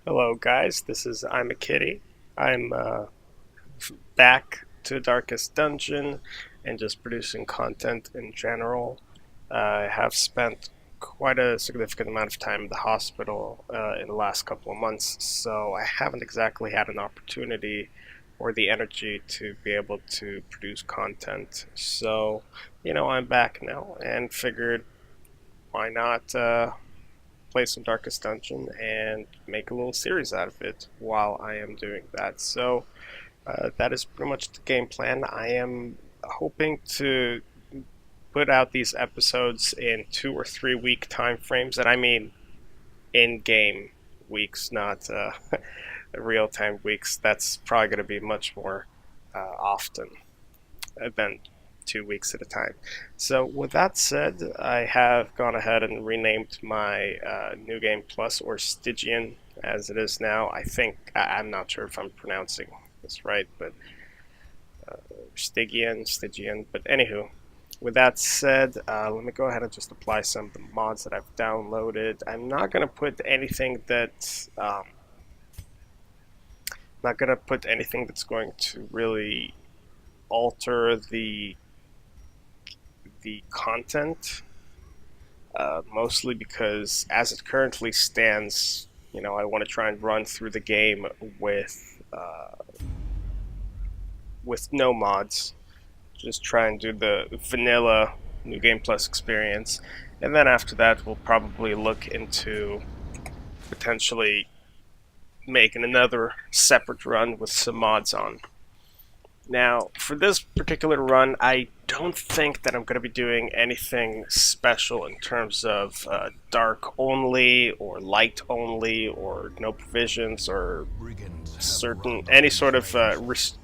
Hello, guys. This is I'm a Kitty. I'm back to Darkest Dungeon and just producing content in general. I have spent quite a significant amount of time in the hospital in the last couple of months, so I haven't exactly had an opportunity or the energy to be able to produce content. So, I'm back now and figured why not play some Darkest Dungeon and make a little series out of it while I am doing that. So that is pretty much the game plan. I am hoping to put out these episodes in 2 or 3 week time frames, and I mean in-game weeks, not real-time weeks. That's probably going to be much more often than 2 weeks at a time. So with that said, I have gone ahead and renamed my New Game Plus, or Stygian as it is now. I'm not sure if I'm pronouncing this right, but Stygian. But anywho, with that said, let me go ahead and just apply some of the mods that I've downloaded. I'm not gonna put anything that not gonna put anything that's going to really alter the content, mostly because as it currently stands, I want to try and run through the game with no mods. Just try and do the vanilla New Game Plus experience, and then after that, we'll probably look into potentially making another separate run with some mods on. Now, for this particular run, I don't think that I'm going to be doing anything special in terms of dark only, or light only, or no provisions, or any sort of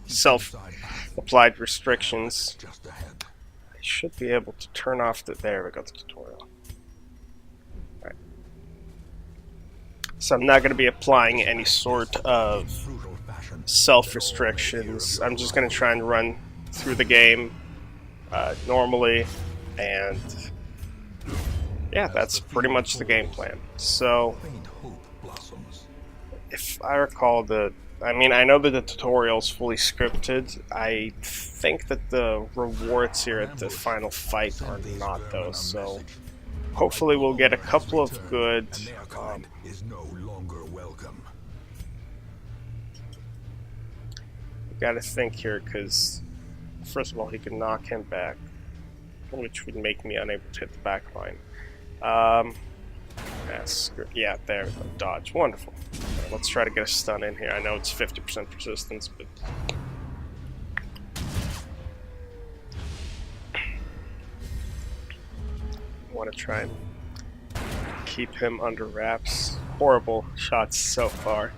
self-applied restrictions. I should be able to turn off there we go, the tutorial. Alright. So I'm not going to be applying any sort of self-restrictions. I'm just going to try and run through the game normally, and yeah, that's pretty much the game plan. So if I recall I know that the tutorial is fully scripted. I think that the rewards here at the final fight are not, though, so hopefully we'll get a couple of good gotta think here, because first of all, he can knock him back, which would make me unable to hit the back line. Yeah, there we go. Dodge. Wonderful. Right, let's try to get a stun in here. I know it's 50% persistence, but I want to try and keep him under wraps. Horrible shots so far,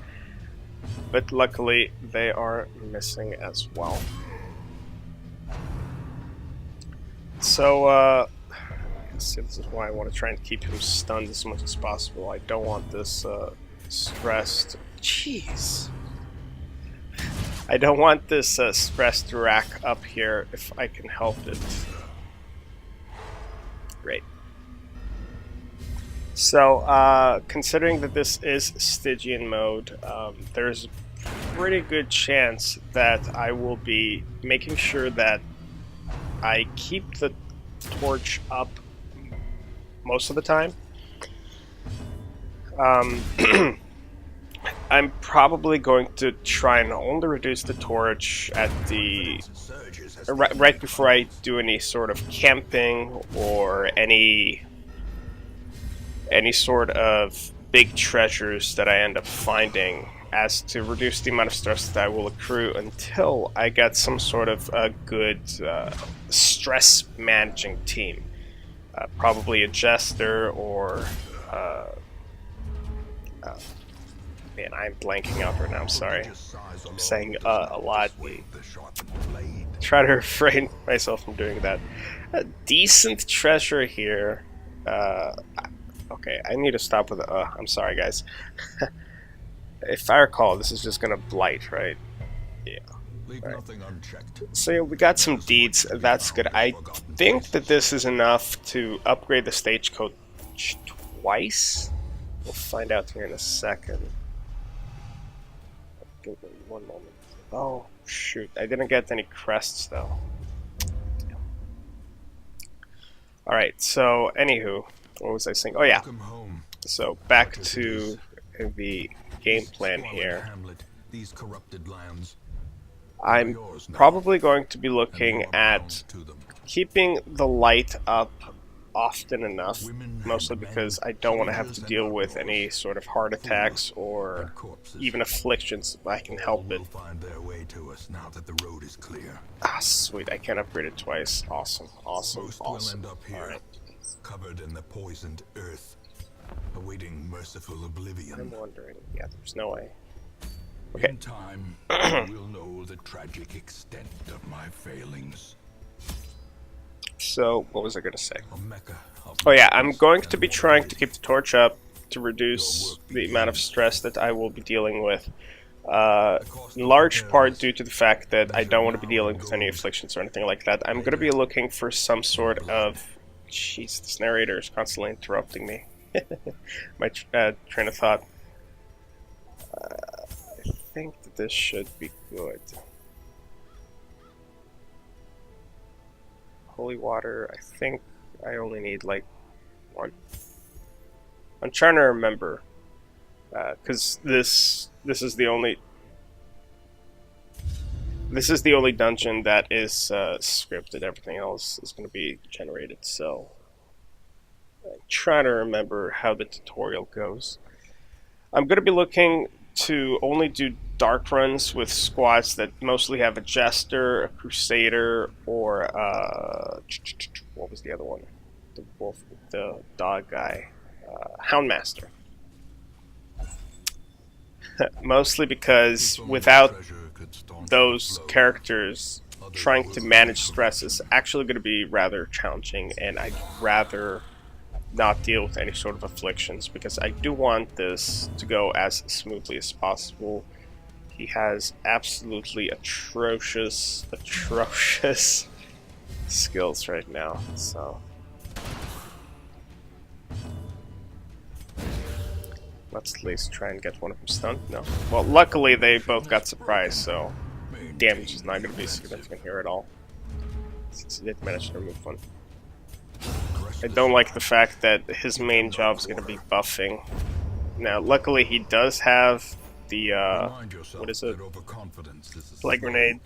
but luckily they are missing as well. So, see, this is why I want to try and keep him stunned as much as possible. I don't want this stressed. Jeez. I don't want this stress to rack up here if I can help it. Great. So, considering that this is Stygian mode, there's a pretty good chance that I will be making sure that I keep the torch up most of the time. I'm probably going to try and only reduce the torch at right before I do any sort of camping or any sort of big treasures that I end up finding, as to reduce the amount of stress that I will accrue until I get some sort of a good stress managing team. Probably a jester, or man, I'm blanking out right now, I'm sorry. I'm saying a lot. Try to refrain myself from doing that. A decent treasure here. Okay, I need to stop with the I'm sorry, guys. If I recall, this is just gonna blight, right? Yeah. Right. So yeah, we got some deeds, that's good. I think that this is enough to upgrade the stagecoach twice. We'll find out here in a second. Give me one moment. Oh, shoot. I didn't get any crests, though. Alright, so, anywho. What was I saying? Oh, yeah. So, back to the game plan here. These corrupted lands. I'm probably going to be looking at keeping the light up often enough, mostly because I don't want to have to deal with any sort of heart attacks or even afflictions if I can help it. Ah, sweet, I can upgrade it twice. Awesome, awesome, awesome. Alright. Covered in the poisoned earth, awaiting merciful oblivion. I'm wondering, yeah, there's no way. Okay. In time, I will know the tragic extent of my failings. So, what was I going to say? Oh yeah, I'm going to be trying to keep the torch up to reduce the amount of stress that I will be dealing with. In large part due to the fact that I don't want to be dealing with any afflictions or anything like that. I'm going to be looking for some sort of... Jeez, this narrator is constantly interrupting me. My train of thought. I think that this should be good. Holy water, I think I only need like one. I'm trying to remember, because this is the only dungeon that is scripted. Everything else is going to be generated. So I'm trying to remember how the tutorial goes. I'm going to be looking to only do dark runs with squads that mostly have a jester, a crusader, or what was the other one? The wolf, the dog guy, houndmaster. Mostly because without those characters, trying to manage stress is actually going to be rather challenging, and I'd rather not deal with any sort of afflictions because I do want this to go as smoothly as possible. He has absolutely atrocious skills right now, so let's at least try and get one of them stunned. No. Well, luckily they both got surprised, so damage is not going to be significant here at all. Since he did manage to remove one. I don't like the fact that his main job is going to be buffing. Now, luckily he does have the, what is it? Plague Grenade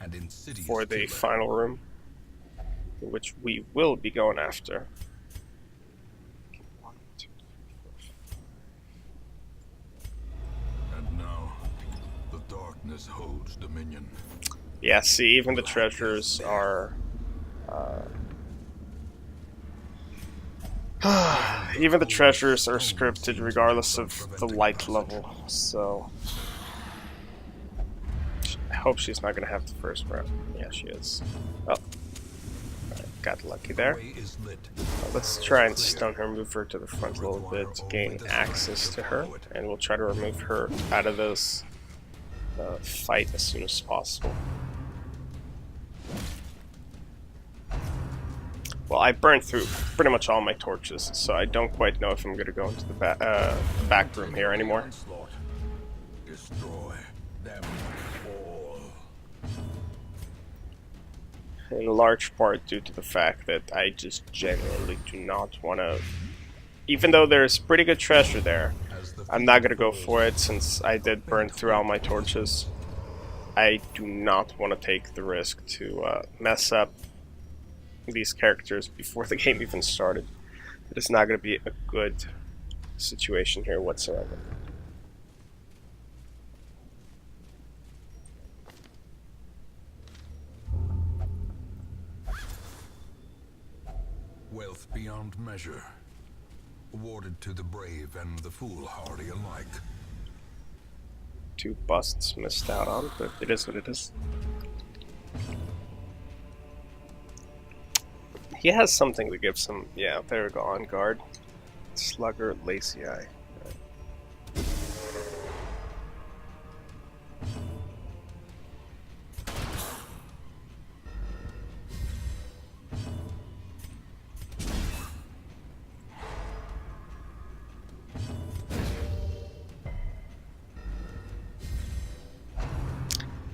for the final room, which we will be going after. And now, the darkness holds dominion. Yeah, see, even the treasures are... even the treasures are scripted regardless of the light level, so... I hope she's not gonna have the first round. Yeah, she is. Oh. Right, got lucky there. Let's try and stun her, move her to the front a little bit to gain access to her, and we'll try to remove her out of this fight as soon as possible. Well, I burned through pretty much all my torches, so I don't quite know if I'm going to go into the back room here anymore. Destroy them all. In large part due to the fact that I just genuinely do not want to... Even though there's pretty good treasure there, I'm not going to go for it since I did burn through all my torches. I do not want to take the risk to mess up these characters before the game even started. It is not going to be a good situation here whatsoever. Wealth beyond measure, awarded to the brave and the foolhardy alike. 2 busts missed out on, but it is what it is. He has something that gives him, yeah, there we go, on guard. Slugger, Lazy Eye.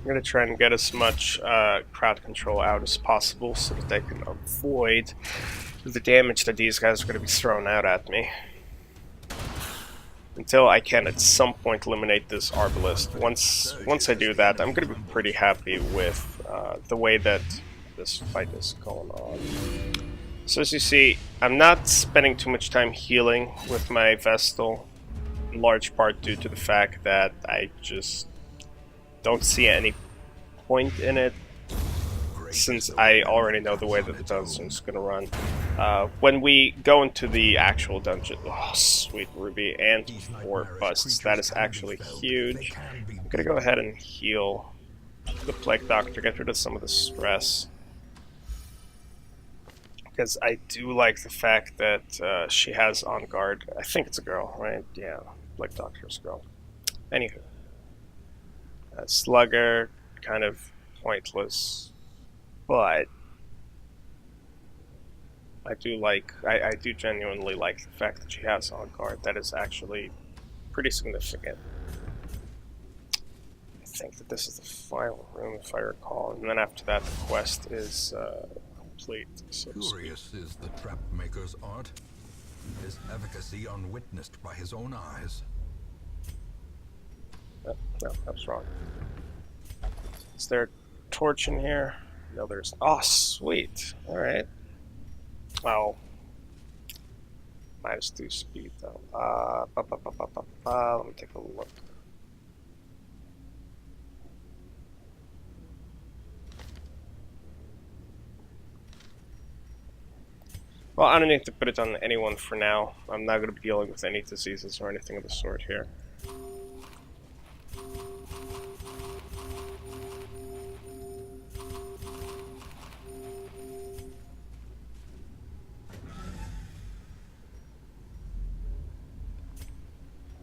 I'm gonna try and get as much crowd control out as possible so that they can avoid the damage that these guys are gonna be throwing out at me. Until I can at some point eliminate this Arbalist. Once I do that, I'm gonna be pretty happy with the way that this fight is going on. So as you see, I'm not spending too much time healing with my Vestal, in large part due to the fact that I just don't see any point in it, since I already know the way that the dungeon's gonna run. When we go into the actual dungeon, oh sweet Ruby, and 4 busts, that is actually huge. I'm gonna go ahead and heal the Plague Doctor, get rid of some of the stress. Because I do like the fact that she has on guard. I think it's a girl, right? Yeah, Plague Doctor's a girl. Anywho. Slugger, kind of pointless. But I do genuinely like the fact that she has on guard. That is actually pretty significant. I think that this is the final room, if I recall, and then after that, the quest is complete. So curious is the trap maker's art. His efficacy unwitnessed by his own eyes. Oh, no, that was wrong. Is there a torch in here? No, there's. Oh, sweet. All right. Oh. -2 speed though. Let me take a look. Well, I don't need to put it on anyone for now. I'm not going to be dealing with any diseases or anything of the sort here.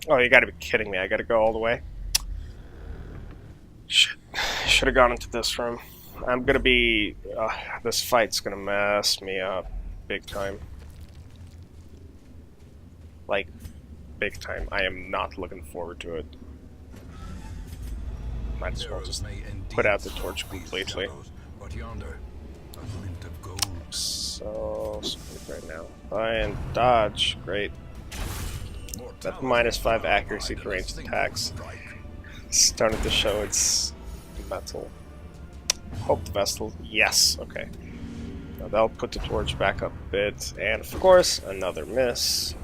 Oh, you gotta be kidding me. I gotta go all the way. Shit. Should have gone into this room. I'm gonna be... this fight's gonna mess me up. Big time. Like, big time. I am not looking forward to it. Might as well just put out the torch completely. But yonder, a glint of gold. So, sweet right now. And dodge. Great. That -5 accuracy to ranged attacks started to show its metal. Hope the Vestal. Yes, okay. Now that'll put the torch back up a bit, and of course, another miss.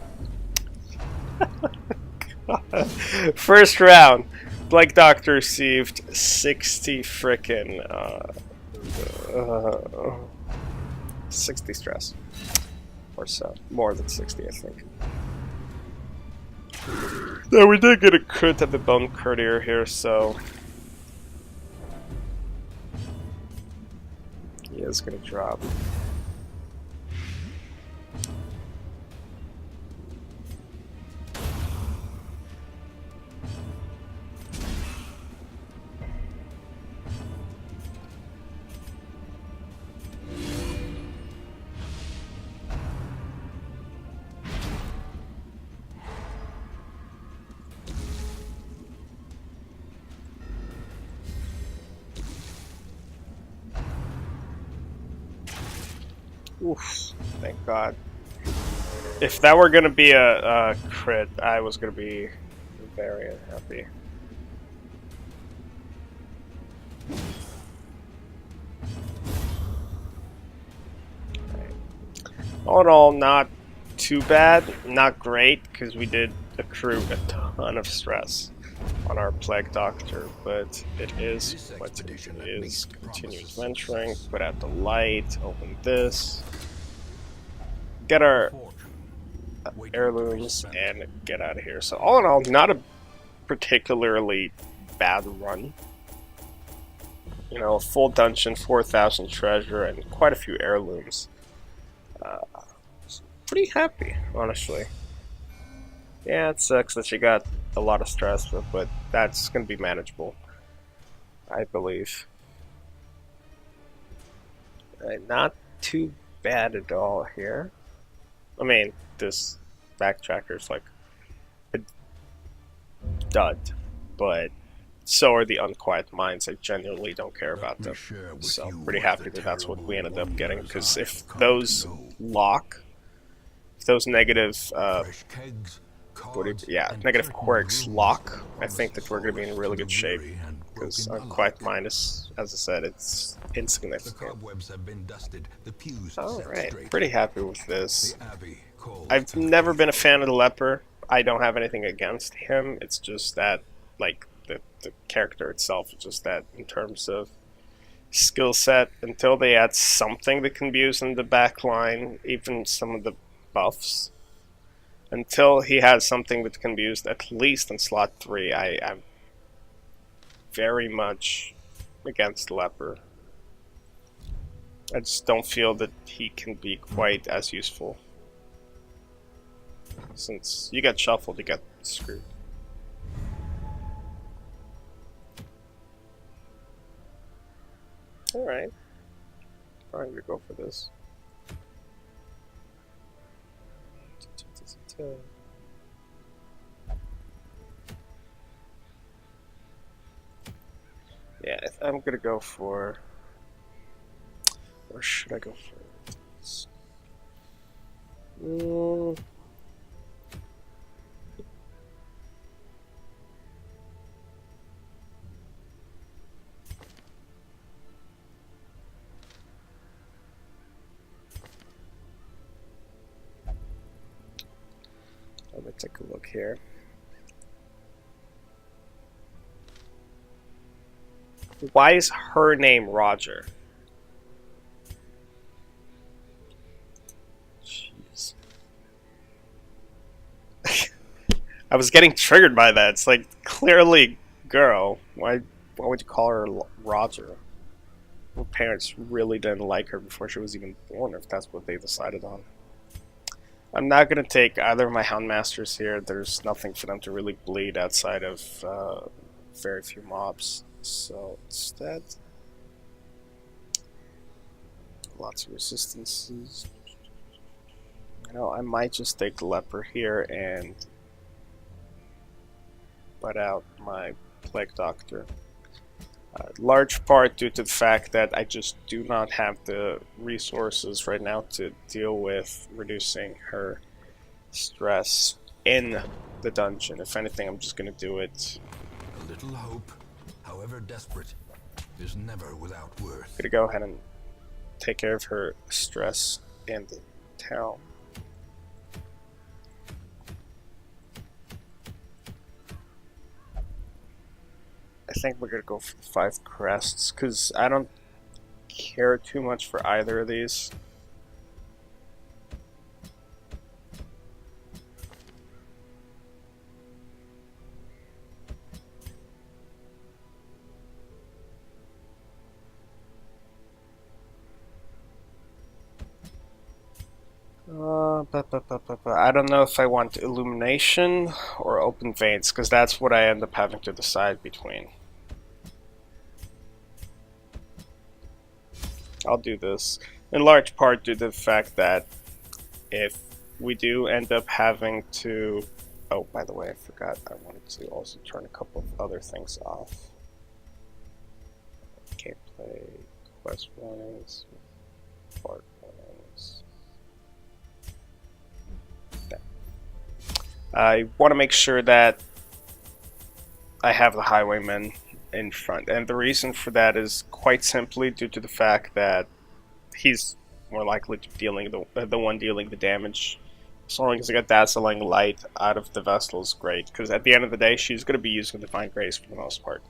First round, Plague Doctor received 60 frickin' 60 stress. Or so. More than 60, I think. Now we did get a crit at the Bone Courtier here, so he is gonna drop. Oof, thank God. If that were gonna be a crit, I was gonna be very unhappy. Right. All in all, not too bad, not great, because we did accrue a ton of stress on our Plague Doctor, but it is what it is. Continued venturing, put out the light, open this, get our heirlooms, and get out of here. So all in all, not a particularly bad run. You know, a full dungeon, 4,000 treasure, and quite a few heirlooms. Pretty happy, honestly. Yeah, it sucks that you got a lot of stress, but that's going to be manageable, I believe. Not too bad at all here. I mean, this backtracker's like a dud, but So are the Unquiet Minds. I genuinely don't care Let about me them. share with So you pretty what happy the that that's what we terrible ended up getting. wonders Because if I've come to those know. lock, if those negative, Fresh kegs, cards, and negative curtained quirks rooms lock, I promise think that we're going to be in solace to really the good shape. weary and Because broken Unquiet alike. Mind is, as I said, it's The insignificant. cobwebs have been dusted, the pews set Alright, straight. pretty happy with The this. abbey calls I've to the never been a faithful. fan of the leper. I don't have anything against him. It's just that, like, the character itself, is just that in terms of skill set, until they add something that can be used in the back line, even some of the buffs, until he has something that can be used at least in slot 3, I'm very much against leper. I just don't feel that he can be quite as useful. Since you get shuffled, you get screwed. Alright. I'm gonna go for this. Yeah, I'm gonna go for... Or should I go for this? Let me take a look here. Why is her name Roger? Jeez. I was getting triggered by that. It's like, clearly girl. Why would you call her Roger? Her parents really didn't like her before she was even born, if that's what they decided on. I'm not going to take either of my Houndmasters here. There's nothing for them to really bleed outside of very few mobs. So instead, lots of resistances. You know, I might just take the Leper here and butt out my Plague Doctor. Large part due to the fact that I just do not have the resources right now to deal with reducing her stress in the dungeon. If anything, I'm just going to do it. A little hope, however desperate, is never without worth. I'm going to go ahead and take care of her stress in the town. I think we're going to go for 5 crests, because I don't care too much for either of these. I don't know if I want Illumination or Open Veins, because that's what I end up having to decide between. I'll do this, in large part due to the fact that if we do end up having to... Oh, by the way, I forgot I wanted to also turn a couple of other things off. Gameplay, quest warnings, part warnings. I want to make sure that I have the highwayman in front, and the reason for that is quite simply due to the fact that he's more likely to be dealing the one dealing the damage. As long as I get dazzling light out of the Vestal is great, because at the end of the day, she's going to be using Divine Grace for the most part.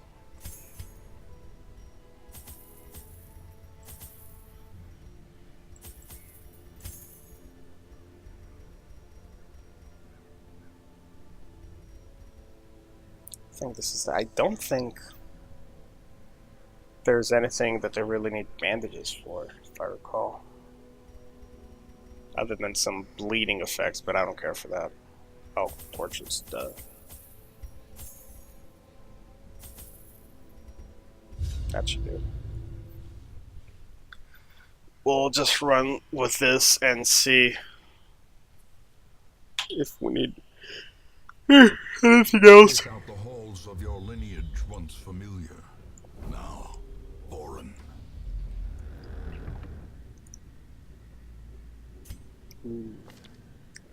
I don't think there's anything that they really need bandages for, if I recall. Other than some bleeding effects, but I don't care for that. Oh, torches, duh. That should do it. We'll just run with this and see if we need anything else. Take out the halls of your lineage once familiar, now foreign.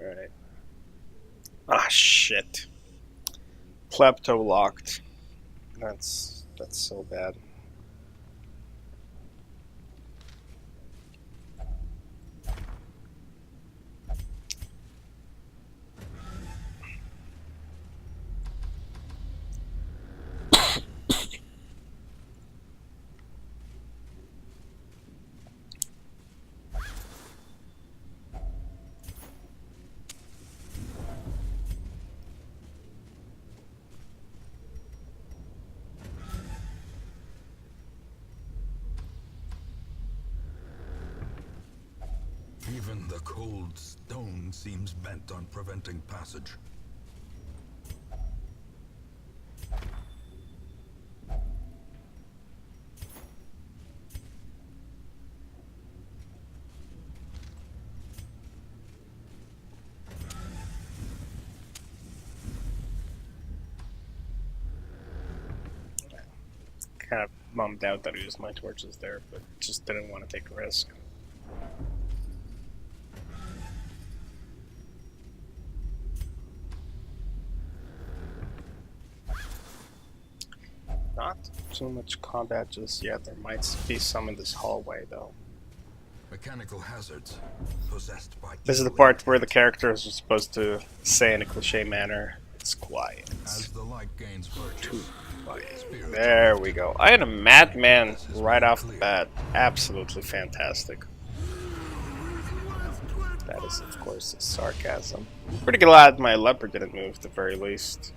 Alright. Ah, shit. Klepto locked. That's so bad. Even the cold stone seems bent on preventing passage. Kind of bummed out that I used my torches there, but just didn't want to take a risk. Not too much combat just yet. There might be some in this hallway, though. Mechanical hazards possessed by This is the evil part where the intent. characters are supposed to say in a cliche manner, "It's quiet." As the light gains virtue, spirits There are we lifted. go. I had a madman This is right made off the clear. bat. Absolutely fantastic. That is, of course, sarcasm. Pretty glad my leopard didn't move, at the very least.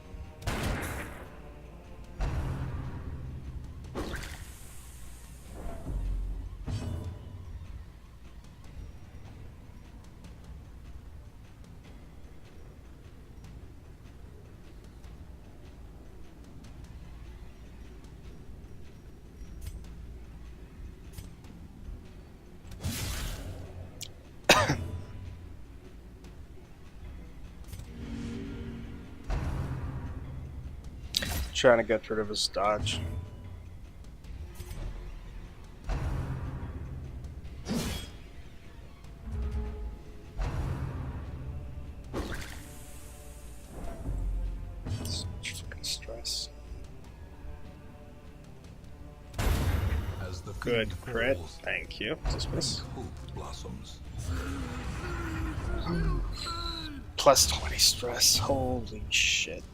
Trying to get rid of his dodge. So much fucking stress. As the Good fiend crit. falls, Thank you. Dismiss. hope blossoms. Plus 20 stress. Holy shit.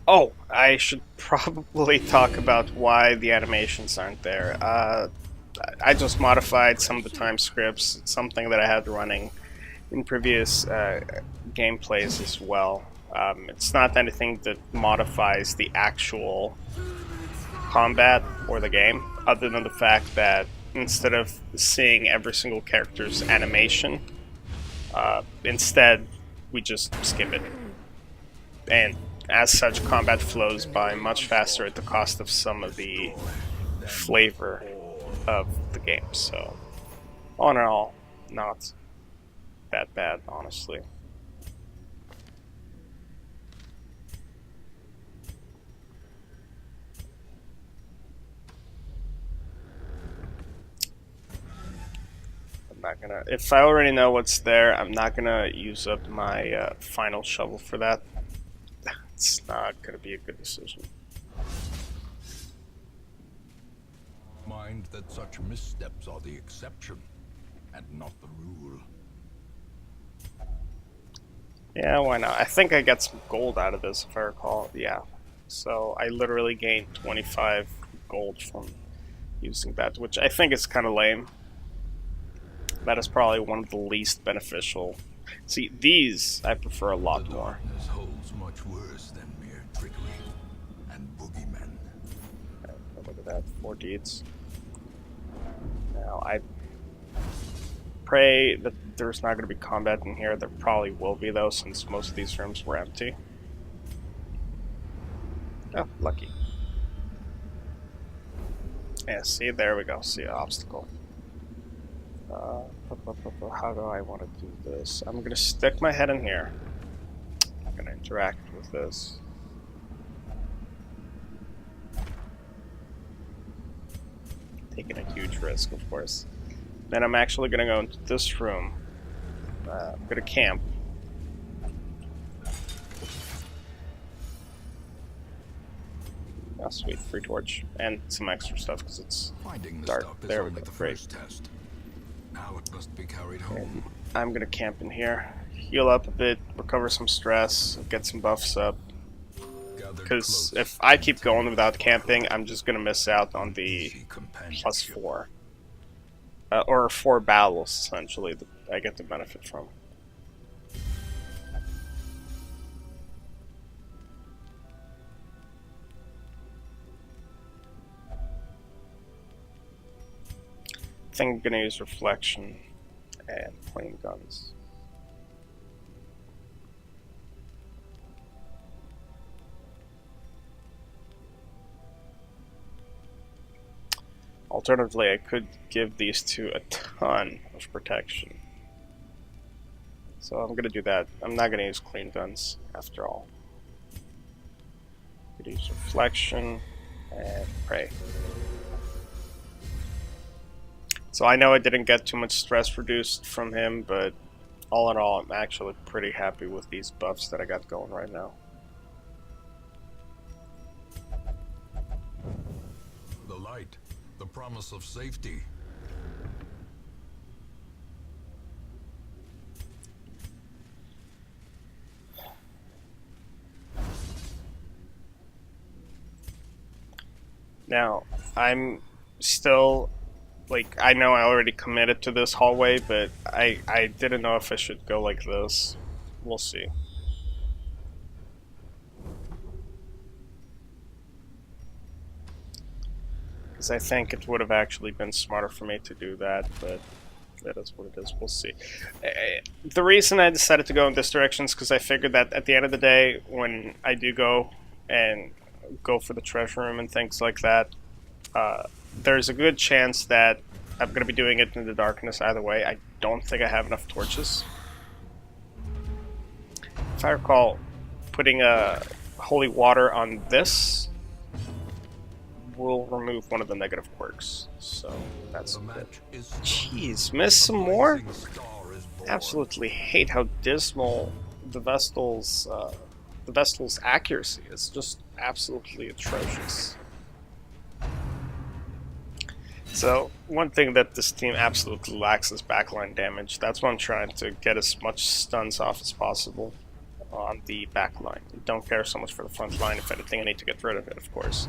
Oh, I should probably talk about why the animations aren't there. I just modified some of the time scripts. It's something that I had running in previous gameplays as well. It's not anything that modifies the actual combat or the game, other than the fact that instead of seeing every single character's animation, instead we just skip it. And as such, combat flows by much faster at the cost of some of the flavor of the game. So, all in all, not that bad, honestly. I'm not gonna. If I already know what's there, I'm not gonna use up my final shovel for that. It's not gonna be a good decision. Mind that such missteps are the exception, and not the rule. Yeah, why not? I think I get some gold out of this, if I recall. Yeah. So I literally gained 25 gold from using that, which I think is kind of lame. That is probably one of the least beneficial. See, these I prefer a lot The more. darkness holds much worse than mere trickery and boogeymen. Look at that, 4 deeds. Now, I pray that there's not going to be combat in here. There probably will be, though, since most of these rooms were empty. Oh, lucky. Yeah, see, there we go. See, obstacle. How do I want to do this? I'm going to stick my head in here. I'm going to interact with this. taking a huge risk, of course. Then I'm actually going to go into this room. I'm going to camp. Oh, sweet, free torch and some extra stuff because it's Finding the dark. stuff is There we only go. the Great. first test. Now it must be carried And home. I'm gonna camp in here, heal up a bit, recover some stress, get some buffs up. Gathered Because close, if I keep going without camping, I'm just gonna miss out on the easy companionship. +4. Or 4 battles, essentially, that I get to benefit from. I think I'm gonna use reflection and flame guns. Alternatively, I could give these two a ton of protection. So I'm gonna do that. I'm not gonna use clean guns after all. I'm gonna use reflection and pray. So I know I didn't get too much stress reduced from him, but all in all, I'm actually pretty happy with these buffs that I got going right now. The light, the promise of safety. Now, I'm still, like, I know I already committed to this hallway, but I didn't know if I should go like this. We'll see. Because I think it would have actually been smarter for me to do that, but that is what it is. We'll see. The reason I decided to go in this direction is because I figured that at the end of the day, when I do go and go for the treasure room and things like that, there's a good chance that I'm going to be doing it in the darkness either way. I don't think I have enough torches. If I recall, putting holy water on this will remove one of the negative quirks. So that's good. Jeez, miss some more? Absolutely hate how dismal the Vestal's accuracy is. Just absolutely atrocious. So, one thing that this team absolutely lacks is backline damage. That's why I'm trying to get as much stuns off as possible on the backline. I don't care so much for the front line. If anything, I need to get rid of it, of course.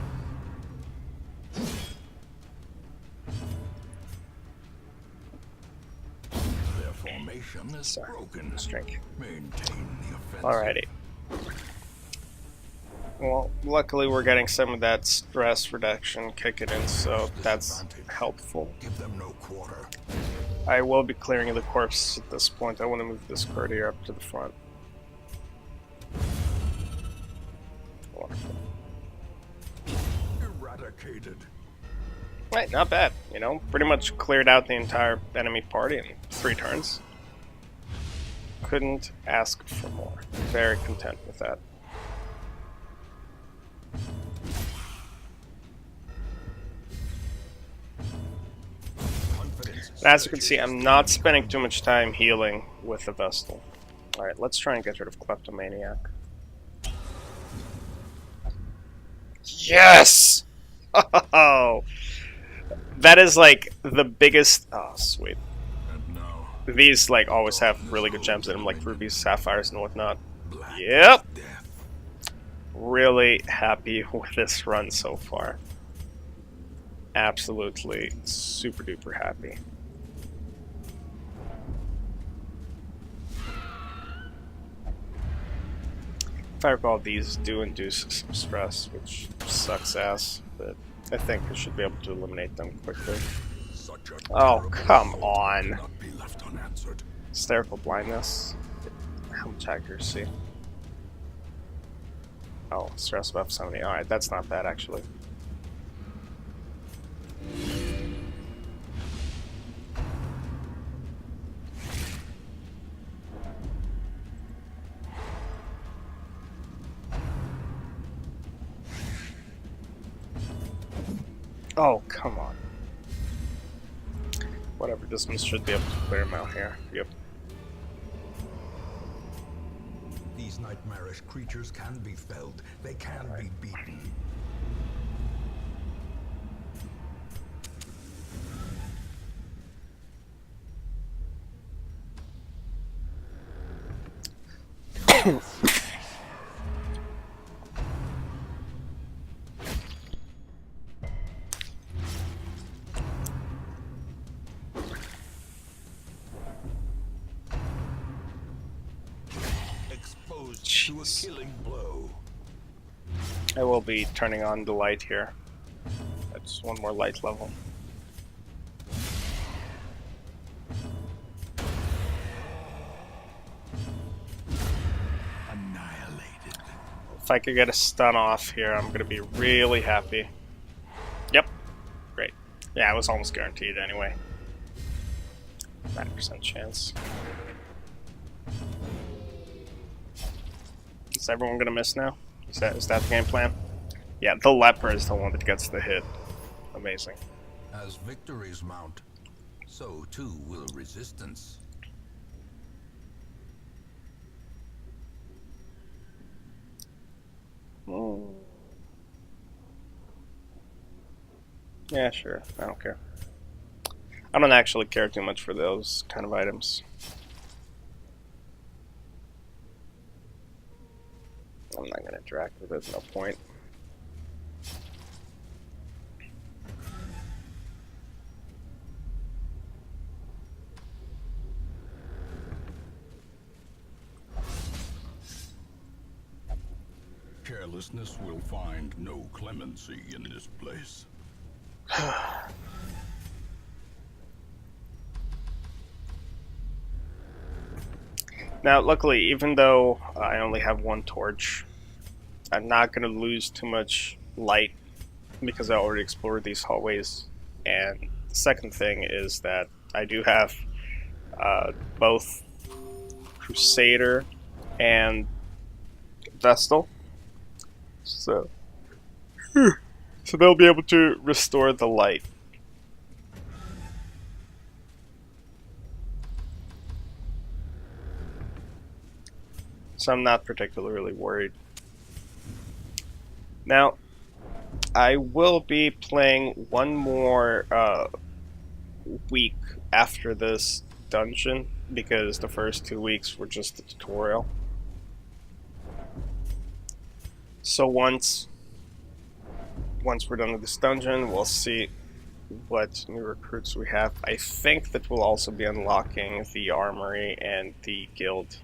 Their formation is broken. Let's drink. Maintain the offensive. Alrighty. Well, luckily we're getting some of that stress reduction kicking in, so that's helpful. Give them no quarter. I will be clearing the corpse at this point. I want to move this courtier up to the front. Wonderful. Eradicated. Right, not bad. You know, pretty much cleared out the entire enemy party in 3 turns. Couldn't ask for more. Very content with that. As you can see, I'm not spending too much time healing with the Vestal. Alright, let's try and get rid of Kleptomaniac. Yes! Oh, that is like the biggest... Oh, sweet. These like always have really good gems in them, like rubies, sapphires, and whatnot. Yep! Really happy with this run so far. Absolutely super duper happy. If I recall, these do induce some stress, which sucks ass, but I think I should be able to eliminate them quickly. Oh, come on! Hysterical blindness. How much accuracy? Oh, stress buff 70. Alright, that's not bad actually. Oh, come on. whatever distance should be able to clear him out here. Yep. These nightmarish creatures can be felled. They can be beaten. Exposed to a killing blow. I will be turning on the light here. That's one more light level. Annihilated. If I could get a stun off here, I'm gonna be really happy. Yep. Great. Yeah, it was almost guaranteed anyway. 90% chance. Is everyone gonna miss now? Is that the game plan? Yeah, the leper is the one that gets the hit. Amazing. As victories mount, so too will resistance. Mm. Yeah, sure. I don't care. I don't actually care too much for those kind of items. I'm not gonna interact with it, no point. Carelessness will find no clemency in this place. Now, luckily, even though I only have one torch, I'm not going to lose too much light because I already explored these hallways. And the second thing is that I do have both Crusader and Vestal. So they'll be able to restore the light. So I'm not particularly worried. Now, I will be playing one more week after this dungeon because the first 2 weeks were just a tutorial. So once we're done with this dungeon, we'll see what new recruits we have. I think that we'll also be unlocking the armory and the guild.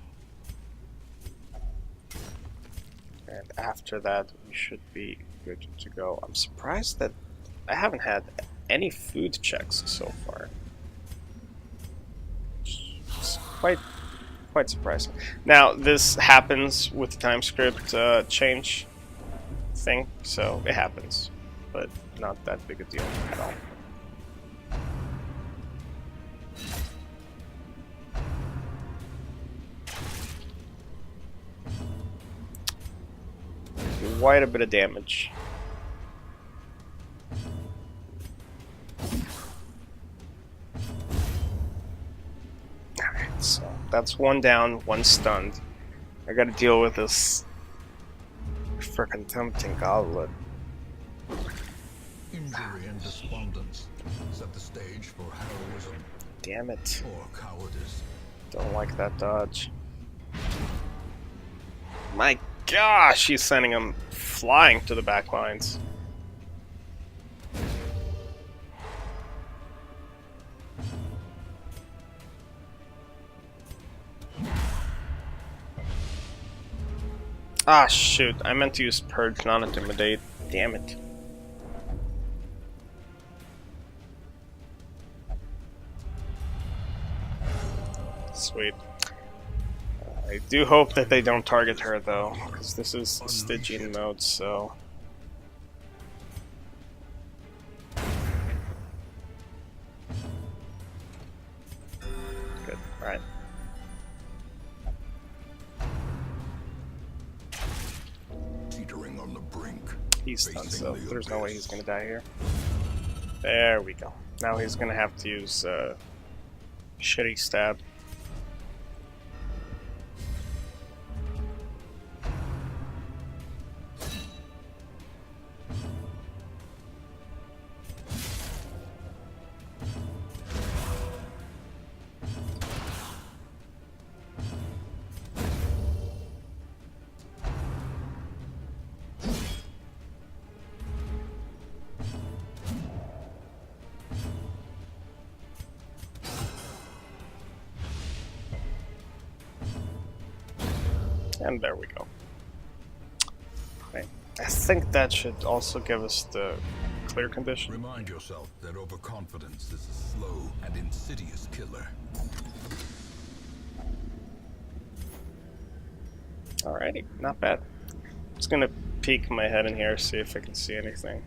And after that, we should be good to go. I'm surprised that I haven't had any food checks so far. It's quite surprising. Now, this happens with the time script change thing, so it happens, but not that big a deal at all. Quite a bit of damage. Alright, so that's one down, one stunned. I gotta deal with this frickin' tempting goblet. Injury and despondence set the stage for heroism Damn it. or cowardice. Don't like that dodge. My gosh, he's sending him flying to the back lines. Ah, shoot. I meant to use Purge, not Intimidate. Damn it. Sweet. I do hope that they don't target her, though, because this is Stygian mode, so... Good, alright. Teetering on the brink. He's stunned, so there's no way he's gonna die here. There we go. Now he's gonna have to use shitty stab. And there we go. Okay. I think that should also give us the clear condition. Remind yourself that overconfidence is a slow and insidious killer. Alrighty, not bad. Just gonna peek my head in here, see if I can see anything.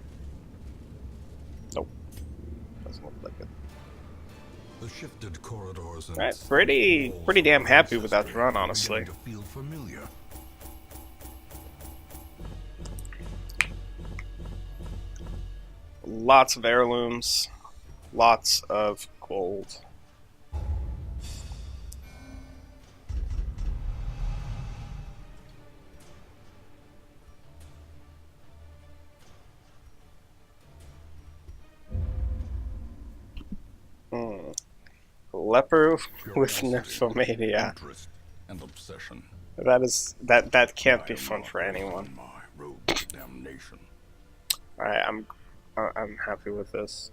Nope. Doesn't look like it. The shifted corridors and Alright, pretty damn happy with that run, honestly. To feel familiar. Lots of heirlooms, lots of gold. Leper with nymphomania. Interest and obsession. That can't be fun for anyone. My road to damnation. Alright, I'm happy with this.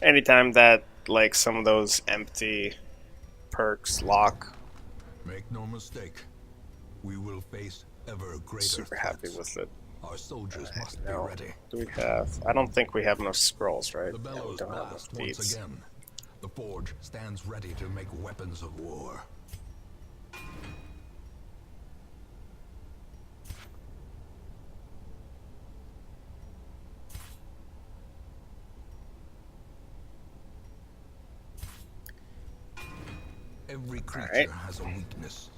Anytime that like some of those empty perks lock, Make no mistake, we will face ever greater super threats. happy with it. Our soldiers must be No. ready. Do we have? I don't think we have enough scrolls, right? The Yeah, we bellows don't have enough blast once beats. again. The forge stands ready to make weapons of war. Every creature has a weakness.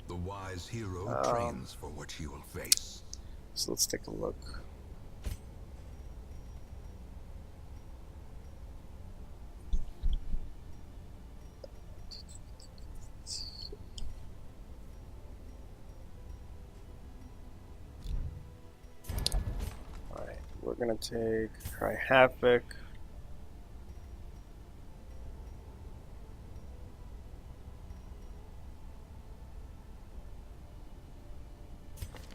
The wise hero trains for what he will face. So let's take a look. Alright, we're gonna take Cry Havoc.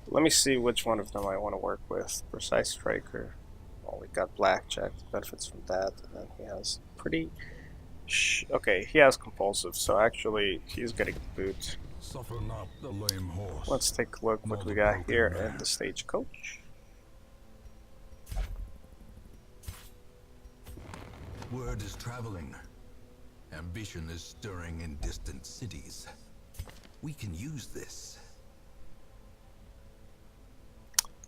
Let me see which one of them I want to work with. Precise Striker. Well, we got Blackjack, benefits from that, and then he has pretty... okay, he has Compulsive, so actually he's getting the boot. Suffer not the lame horse. Let's take a look what we got here in the Stagecoach. Word is traveling. Ambition is stirring in distant cities. We can use this.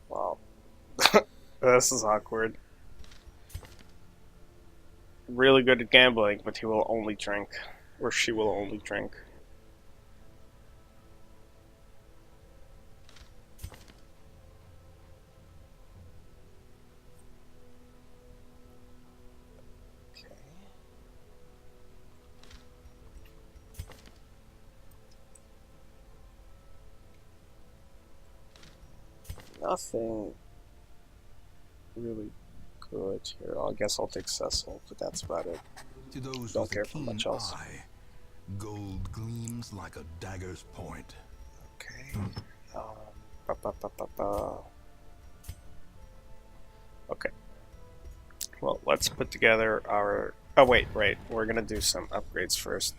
Wow. This is awkward. Really good at gambling, but he will only drink. Or she will only drink. Okay. Nothing really good here. I guess I'll take Cecil, but that's about it. To those Don't with care a for keen much else. eye, gold gleams like a dagger's point. Okay. Ba, ba, ba, ba, ba. Okay. Well, let's put together our... Oh, wait. We're gonna do some upgrades first.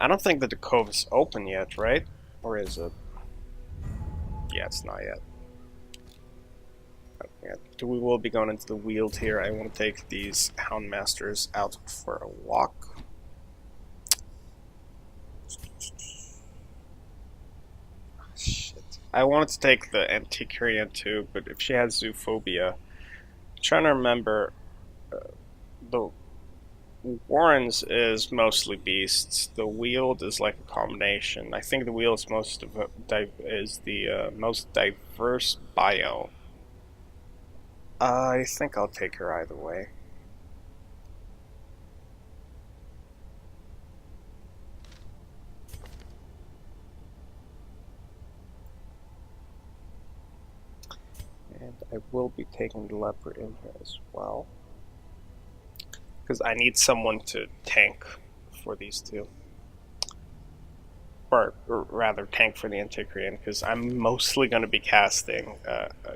I don't think that the cove is open yet, right? Or is it? Yeah, it's not yet. Yeah, we will be going into the Weald here. I want to take these Houndmasters out for a walk. Shit. I wanted to take the Antiquarian too, but if she has Zoophobia, Trying to remember, the Warrens is mostly beasts. The Wield is like a combination. I think the Wield is is the most diverse bio. I think I'll take her either way. And I will be taking the Leopard in here as well. Because I need someone to tank for these two. Or rather, tank for the Antiquarian, because I'm mostly going to be casting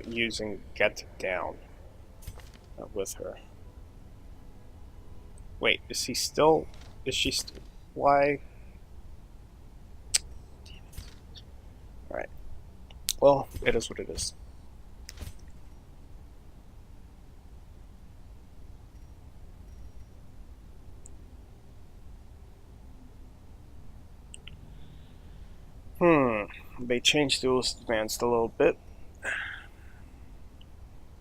using Get Down with her. Wait, is he still... Is she still... Why? Damn it. Alright. Well, it is what it is. They changed the rules advanced a little bit.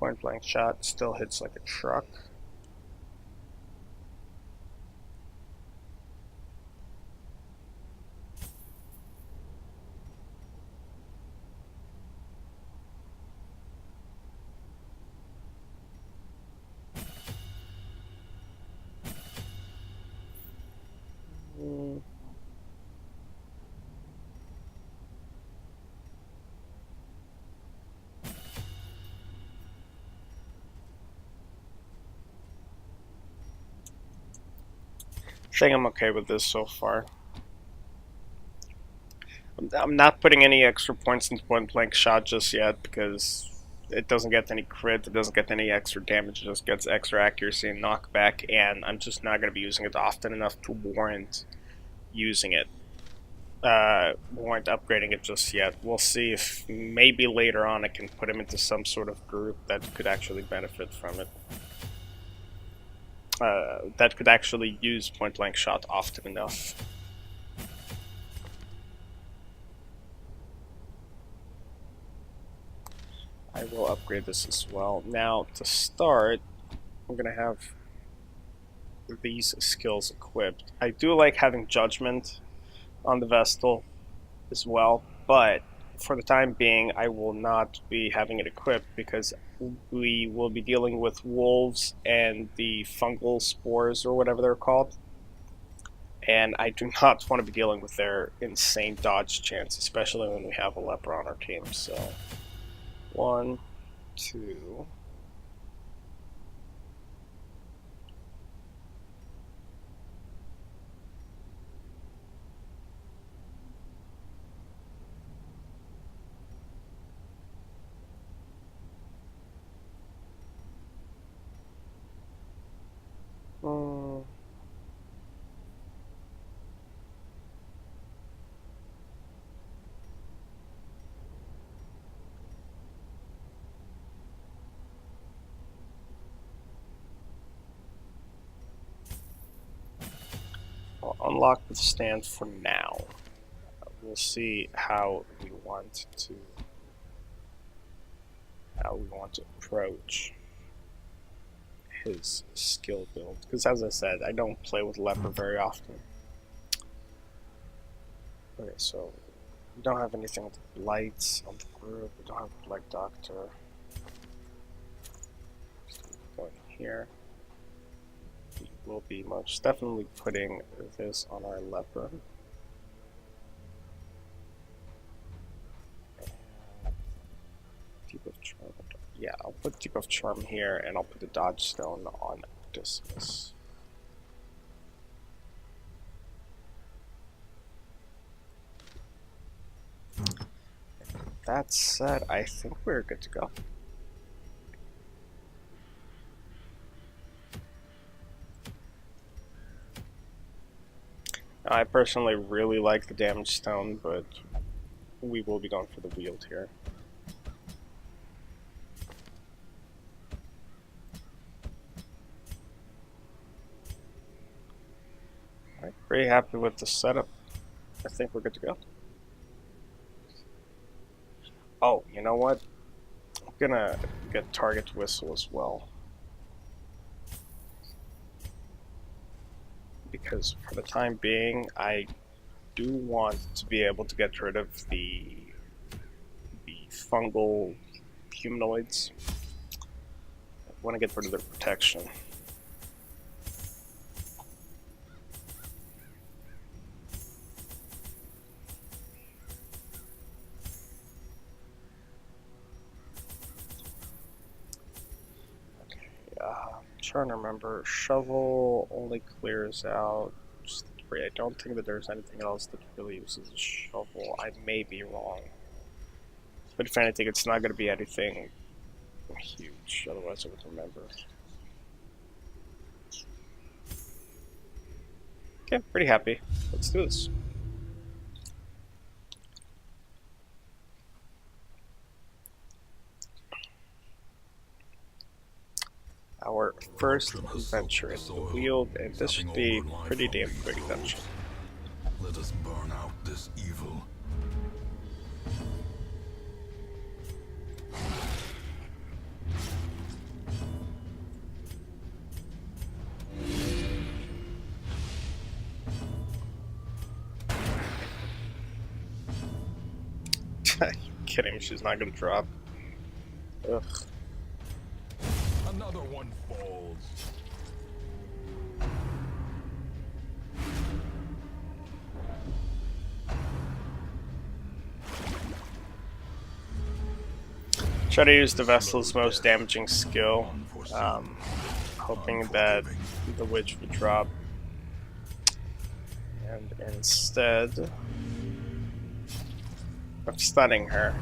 Point blank shot still hits like a truck. I think I'm okay with this so far. I'm not putting any extra points into point blank shot just yet because it doesn't get any crit, it doesn't get any extra damage, it just gets extra accuracy and knockback, and I'm just not going to be using it often enough to warrant using it. Warrant upgrading it just yet. We'll see if maybe later on I can put him into some sort of group that could actually benefit from it. That could actually use point blank shot often enough. I will upgrade this as well. Now, to start, I'm going to have these skills equipped. I do like having Judgment on the Vestal as well, but for the time being, I will not be having it equipped because we will be dealing with wolves and the fungal spores or whatever they're called. And I do not want to be dealing with their insane dodge chance, especially when we have a leper on our team. So, 1, 2. I'll unlock the stand for now. We'll see how we want to approach his skill build. Because as I said, I don't play with leper very often. Okay, so we don't have anything with lights on the group. We don't have Black Doctor. Going here. We will be most definitely putting this on our leper. Deep of Charm. Yeah, I'll put Deep of Charm here, and I'll put the Dodge Stone on Odysseus. That said, I think we're good to go. I personally really like the Damage Stone, but we will be going for the Wield here. Alright, pretty happy with the setup. I think we're good to go. Oh, you know what? I'm gonna get Target Whistle as well. because for the time being, I do want to be able to get rid of the fungal humanoids. I want to get rid of their protection. Trying to remember. Shovel only clears out just 3. I don't think that there's anything else that really uses a shovel. I may be wrong. But if anything, it's not going to be anything huge. Otherwise, I would remember. Okay, pretty happy. Let's do this. Our first adventure in the Weald, and this should be pretty damn quick dungeon. Let us burn out this evil. Are you kidding me? She's not gonna drop. Ugh. Another one falls. Try to use the vessel's most damaging skill, hoping that the witch would drop. And instead of stunning her,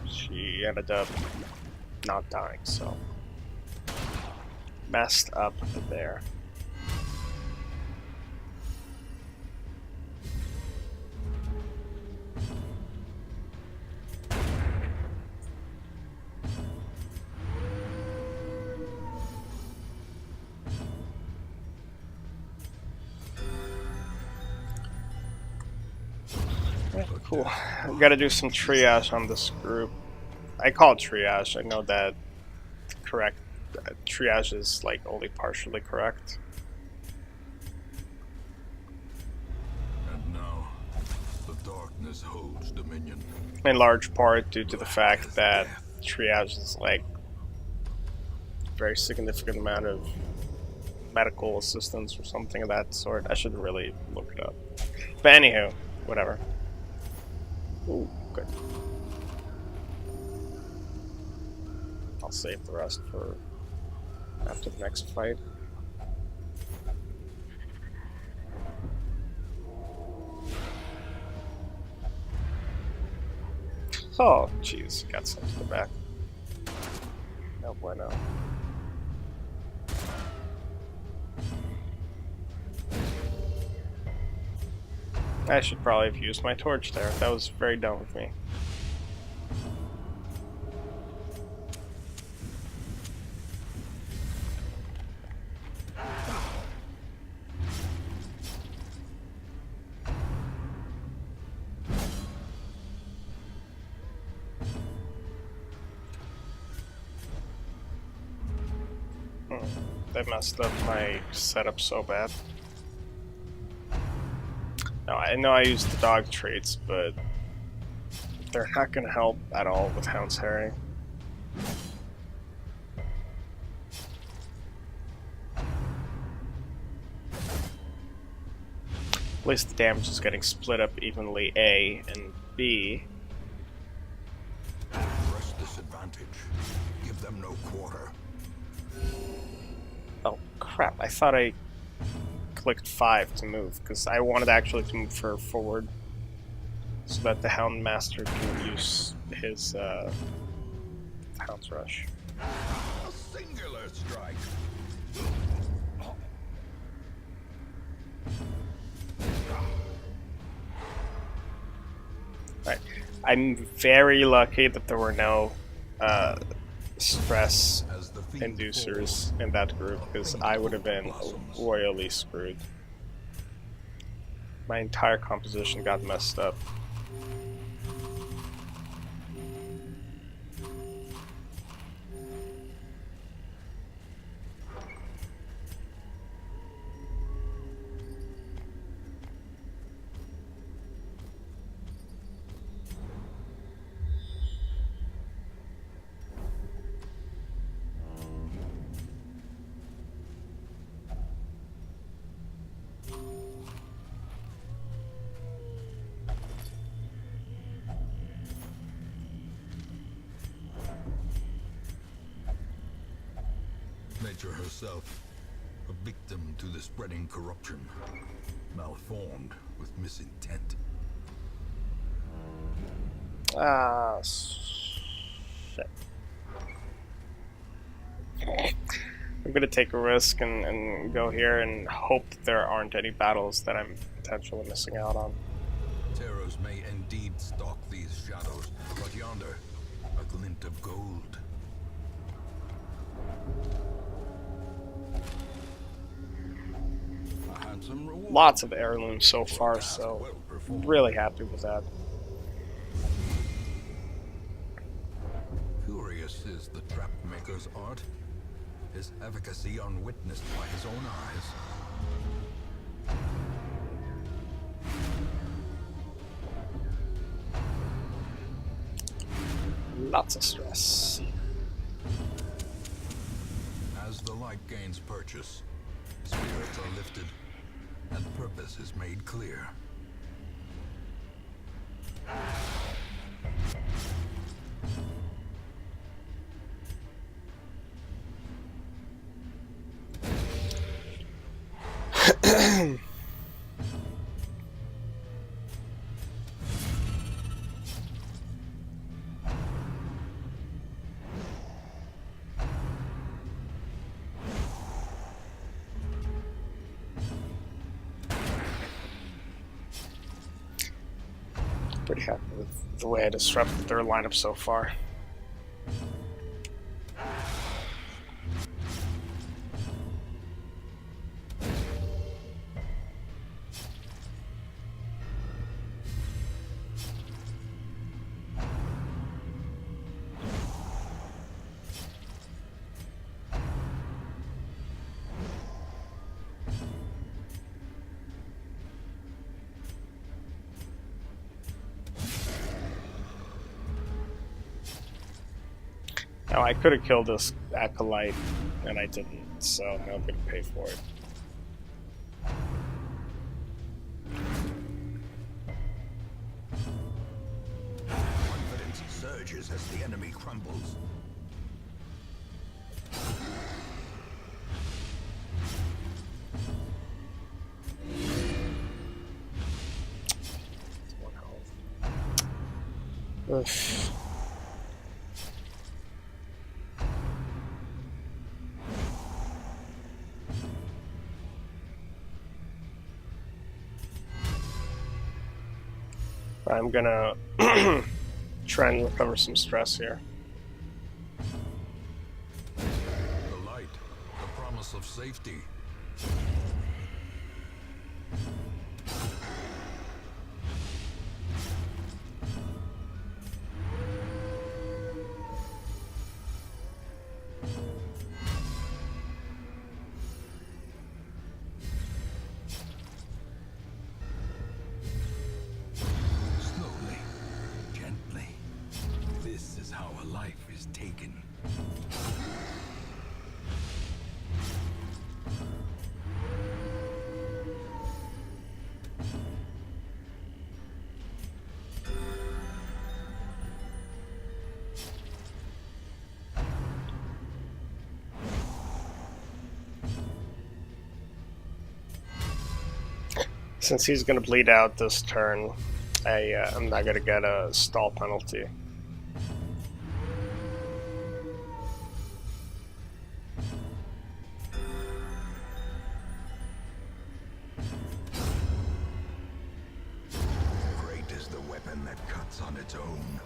she ended up not dying, so messed up there. Yeah, cool. I've got to do some triage on this group. I call it triage. I know that correct triage is like only partially correct. And now, the darkness holds dominion. In large part due to the fact that triage is like a very significant amount of medical assistance or something of that sort. I should really look it up. But anywho, whatever. Ooh, good. I'll save the rest for after the next fight. Oh, jeez, got sent to the back. No bueno. I should probably have used my torch there. That was very dumb of me. They messed up my setup so bad. Now, I know I used the dog traits, but they're not going to help at all with Hound's Harry. At least the damage is getting split up evenly, A, and B. Press this advantage. Give them no quarter. Oh, crap. I thought I clicked 5 to move, because I wanted actually to move her forward so that the Hound Master can use his Hound's Rush. A singular strike. Right. I'm very lucky that there were no stress inducers in that group, because I would have been royally screwed. My entire composition got messed up. nature herself, a victim to the spreading corruption, malformed with misintent. Ah, shit. I'm gonna take a risk and go here and hope there aren't any battles that I'm potentially missing out on. Terrors may indeed stalk these shadows, but yonder, a glint of gold. A handsome reward. Lots of heirlooms so far, so really happy with that. Curious is the trap maker's art, his efficacy unwitnessed by his own eyes. Lots of stress. As the light gains purchase, spirits are lifted, and purpose is made clear. Pretty happy with the way I disrupted their lineup so far. Now, I could have killed this acolyte, and I didn't, so now I'm going to pay for it. Confidence surges as the enemy crumbles. One health. Ugh. I'm gonna try and recover some stress here. The light, the promise of safety. Slowly, gently. This is how a life is taken. Since he's gonna bleed out this turn, I'm not gonna get a stall penalty. Great is the weapon that cuts on its own.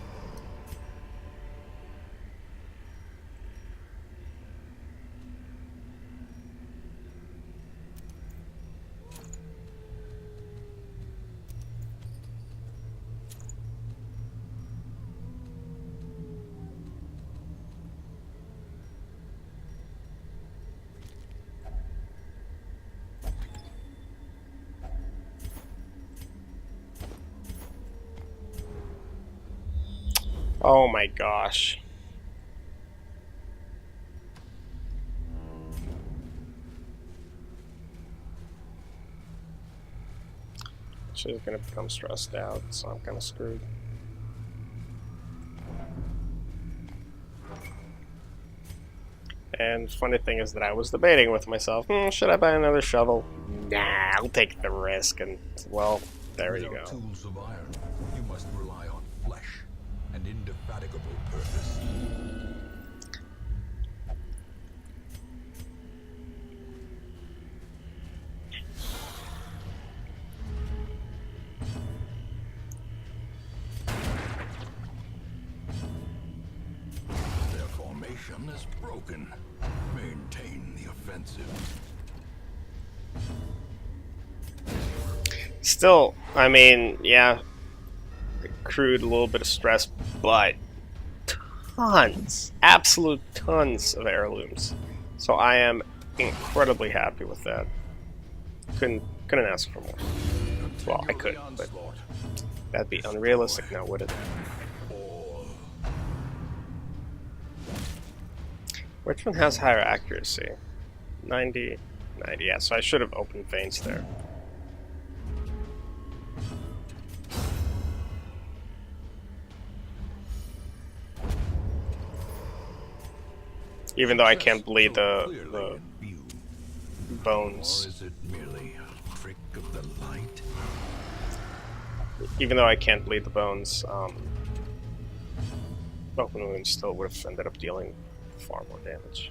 Oh my gosh. She's gonna become stressed out, so I'm kinda screwed. And funny thing is that I was debating with myself, should I buy another shovel? Nah, I'll take the risk, and, well, there you Without go. tools of iron, you must rely on flesh and indefatigable purpose. Their formation is broken. Maintain the offensive. Still, I mean, yeah, accrued a little bit of stress, but tons, absolute tons of heirlooms. So I am incredibly happy with that. Couldn't ask for more. Well, I Continue could, the but onslaught. that'd be unrealistic now, would it? All. Which one has higher accuracy? 90, 90. Yeah, so I should have opened veins there. Even though I can't bleed the bones. Or is it merely a trick of the light? Even though I can't bleed the bones, open wounds still would have ended up dealing far more damage.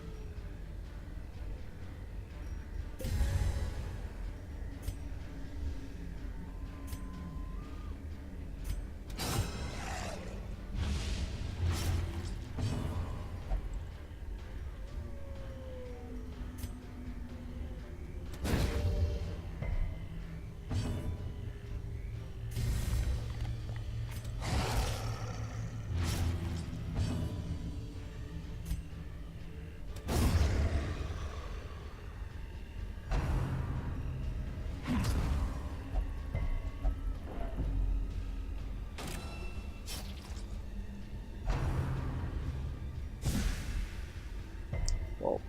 Well,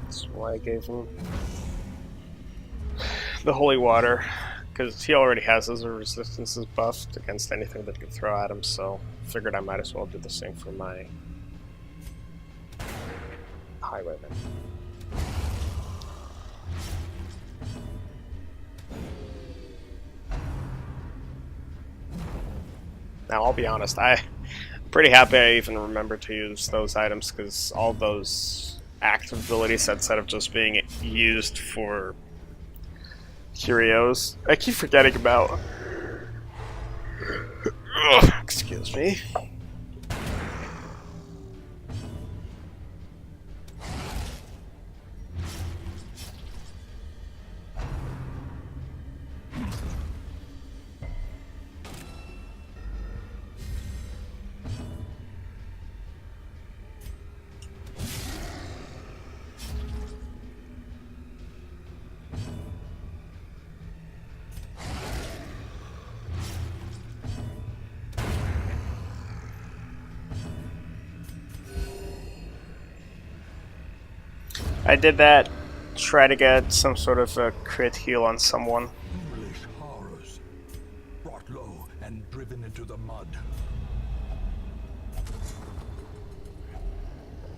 that's why I gave him the holy water, because he already has his resistances buffed against anything that could throw at him, so figured I might as well do the same for my highwayman. Now, I'll be honest, I'm pretty happy I even remembered to use those items, because all those active ability sets, instead of just being used for curios, I keep forgetting about. Ugh, excuse me. I did that, try to get some sort of a crit heal on someone. Foolish horrors, brought low and driven into the mud.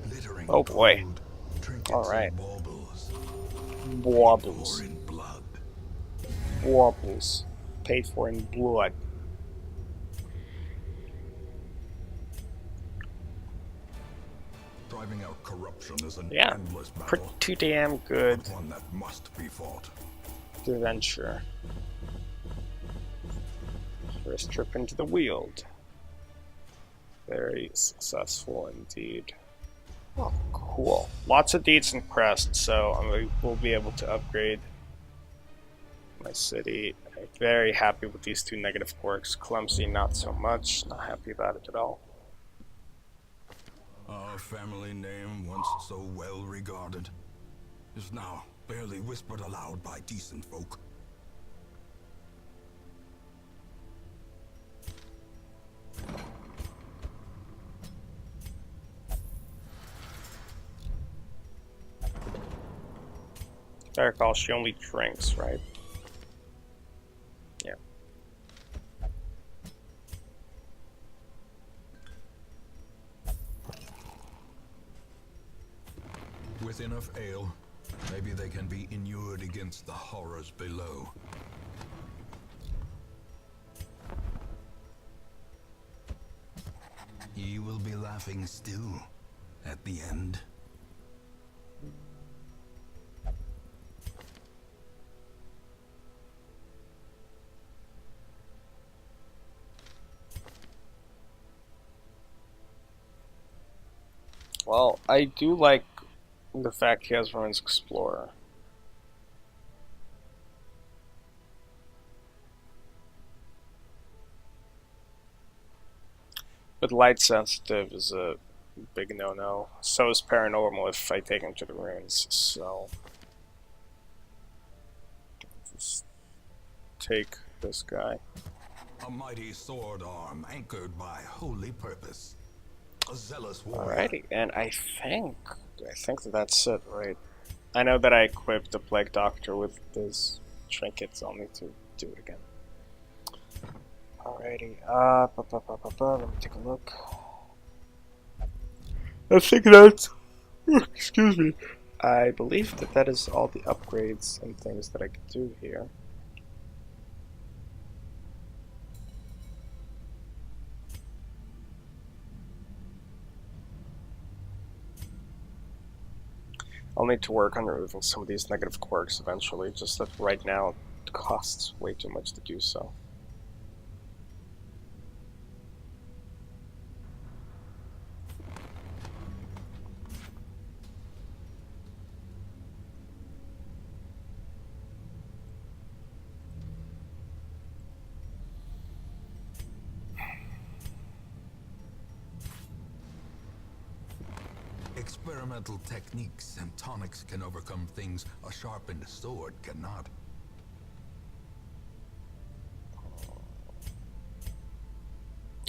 Glittering Oh boy. gold, trinkets Alright. and baubles. Baubles. Pour in blood. Baubles. Paid for in blood. Driving out corruption is an Yeah, endless battle. pretty damn good But one that must be fought. adventure. First trip into the Weald. Very successful indeed. Oh, cool. Lots of deeds and crests, so I will be able to upgrade my city. I'm very happy with these two negative quirks. Clumsy, not so much. Not happy about it at all. Our family name, once so well regarded, is now barely whispered aloud by decent folk. If I recall, she only drinks, right? Yeah. With enough ale, maybe they can be inured against the horrors below. You will be laughing still at the end. Well, I do like the fact he has Ruins Explorer. But light sensitive is a big no-no. So is paranormal if I take him to the ruins, so just take this guy. A mighty sword arm anchored by holy purpose. A zealous warrior. Alrighty, and I think that that's it, right? I know that I equipped the Plague Doctor with this trinkets. I'll need to do it again. Alrighty, let me take a look. I think that's... excuse me. I believe that that is all the upgrades and things that I could do here. I'll need to work on removing some of these negative quirks eventually, just that right now it costs way too much to do so. Experimental techniques and tonics can overcome things a sharpened sword cannot.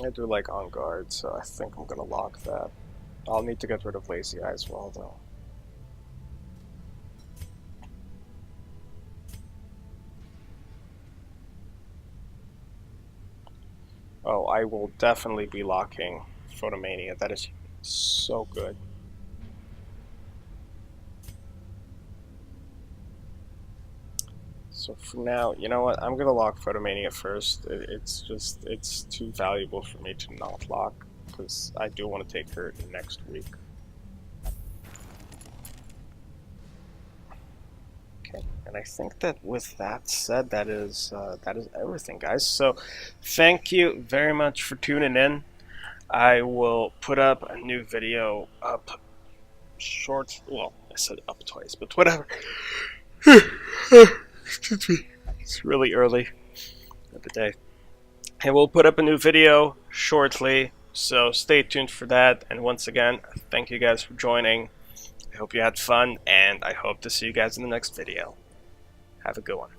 I do like On Guard, so I think I'm gonna lock that. I'll need to get rid of Lazy Eye as well, though. Oh, I will definitely be locking Photomania. That is so good. So for now, you know what? I'm gonna lock Photomania first. It's too valuable for me to not lock, because I do want to take her next week. Okay, and I think that with that said, that is everything, guys. So thank you very much for tuning in. I will put up a new video up short. Well, I said up twice, but whatever. Excuse me. It's really early in the day. And we'll put up a new video shortly, so stay tuned for that. And once again, thank you guys for joining. I hope you had fun, and I hope to see you guys in the next video. Have a good one.